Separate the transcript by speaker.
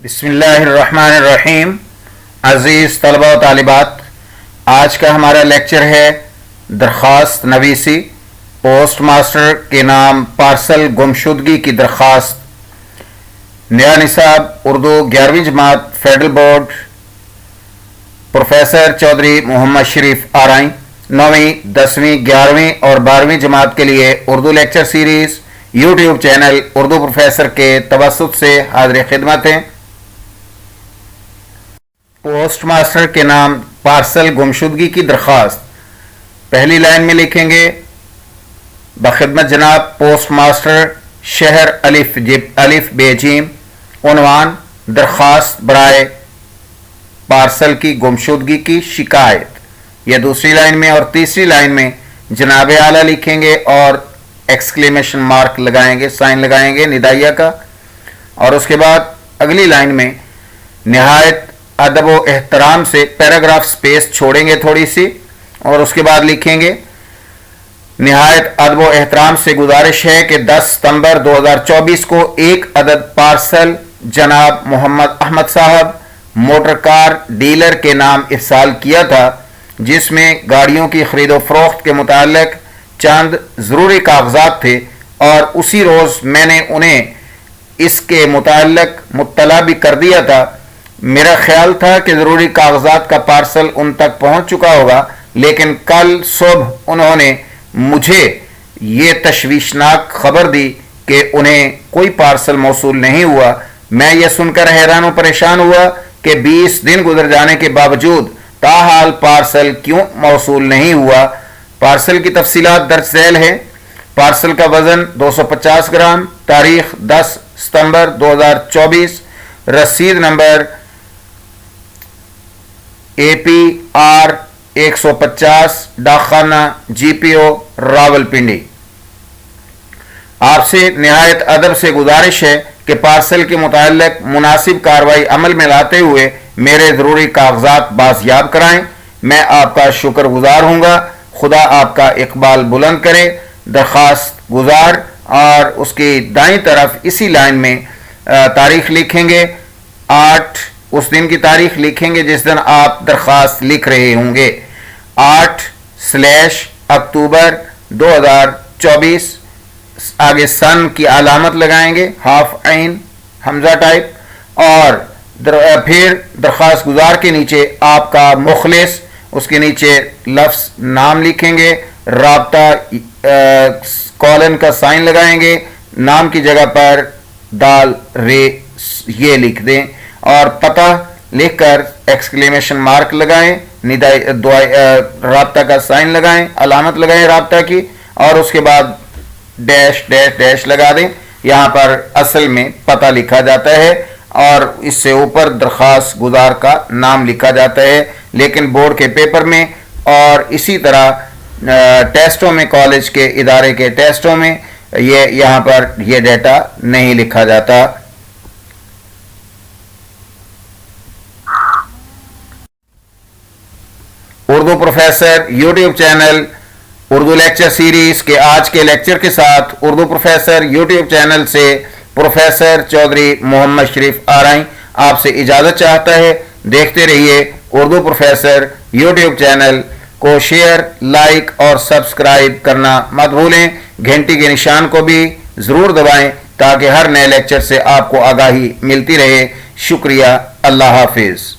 Speaker 1: بسم اللہ الرحمن الرحیم۔ عزیز طلبہ و طالبات، آج کا ہمارا لیکچر ہے درخواست نویسی، پوسٹ ماسٹر کے نام پارسل گمشدگی کی درخواست۔ نیا نصاب اردو 11ویں جماعت فیڈرل بورڈ، پروفیسر چودھری محمد شریف آرائیں۔ 9ویں، 10ویں، 11ویں اور 12ویں جماعت کے لیے Urdu lecture series YouTube channel Urdu professor کے توسط سے حاضر خدمت ہیں۔ پوسٹ ماسٹر کے نام پارسل گمشدگی کی درخواست، پہلی لائن میں لکھیں گے بخدمت جناب پوسٹ ماسٹر، شہر الف بے جیم، عنوان درخواست برائے پارسل کی گمشدگی کی شکایت، یہ دوسری لائن میں، اور تیسری لائن میں جناب اعلیٰ لکھیں گے اور ایکسکلیمیشن مارک لگائیں گے، سائن لگائیں گے ندائیہ کا، اور اس کے بعد اگلی لائن میں نہایت ادب و احترام سے پیراگراف سپیس چھوڑیں گے تھوڑی سی، اور اس کے بعد لکھیں گے نہایت ادب و احترام سے گزارش ہے کہ 10 ستمبر 2024 کو ایک عدد پارسل جناب محمد احمد صاحب موٹر کار ڈیلر کے نام ارسال کیا تھا، جس میں گاڑیوں کی خرید و فروخت کے متعلق چند ضروری کاغذات تھے، اور اسی روز میں نے انہیں اس کے متعلق مطلع بھی کر دیا تھا۔ میرا خیال تھا کہ ضروری کاغذات کا پارسل ان تک پہنچ چکا ہوگا، لیکن کل صبح انہوں نے مجھے یہ تشویشناک خبر دی کہ انہیں کوئی پارسل موصول نہیں ہوا۔ میں یہ سن کر حیران و پریشان ہوا کہ 20 دن گزر جانے کے باوجود تاحال پارسل کیوں موصول نہیں ہوا۔ پارسل کی تفصیلات درج ذیل ہے۔ پارسل کا وزن 250 گرام، تاریخ 10 ستمبر 2024، رسید نمبر APR 150، ڈاکخانہ GPO راولپنڈی۔ آپ سے نہایت ادب سے گزارش ہے کہ پارسل کے متعلق مناسب کارروائی عمل میں لاتے ہوئے میرے ضروری کاغذات بازیاب کرائیں۔ میں آپ کا شکر گزار ہوں گا۔ خدا آپ کا اقبال بلند کرے۔ درخواست گزار، اور اس کی دائیں طرف اسی لائن میں تاریخ لکھیں گے، 8 اس دن کی تاریخ لکھیں گے جس دن آپ درخواست لکھ رہے ہوں گے، 8/اکتوبر 2024، آگے سن کی علامت لگائیں گے، ہاف عین حمزہ ٹائپ، اور پھر درخواست گزار کے نیچے آپ کا مخلص، اس کے نیچے لفظ نام لکھیں گے، رابطہ کولن کا سائن لگائیں گے، نام کی جگہ پر دال رے یہ لکھ دیں، اور پتہ لکھ کر ایکسکلیمیشن مارک لگائیں، رابطہ کا سائن لگائیں، علامت لگائیں رابطہ کی، اور اس کے بعد ڈیش ڈیش ڈیش لگا دیں۔ یہاں پر اصل میں پتہ لکھا جاتا ہے اور اس سے اوپر درخواست گزار کا نام لکھا جاتا ہے، لیکن بورڈ کے پیپر میں اور اسی طرح ٹیسٹوں میں، کالج کے ادارے کے ٹیسٹوں میں یہاں پر یہ ڈیٹا نہیں لکھا جاتا۔ Urdu professor YouTube channel Urdu lecture series کے آج کے لیکچر کے ساتھ اردو پروفیسر یوٹیوب چینل سے پروفیسر چودھری محمد شریف آرائیں آپ سے اجازت چاہتا ہے۔ دیکھتے رہیے اردو پروفیسر یوٹیوب چینل کو، شیئر، لائک اور سبسکرائب کرنا مت بھولیں۔ گھنٹی کے نشان کو بھی ضرور دبائیں تاکہ ہر نئے لیکچر سے آپ کو آگاہی ملتی رہے۔ شکریہ، اللہ حافظ۔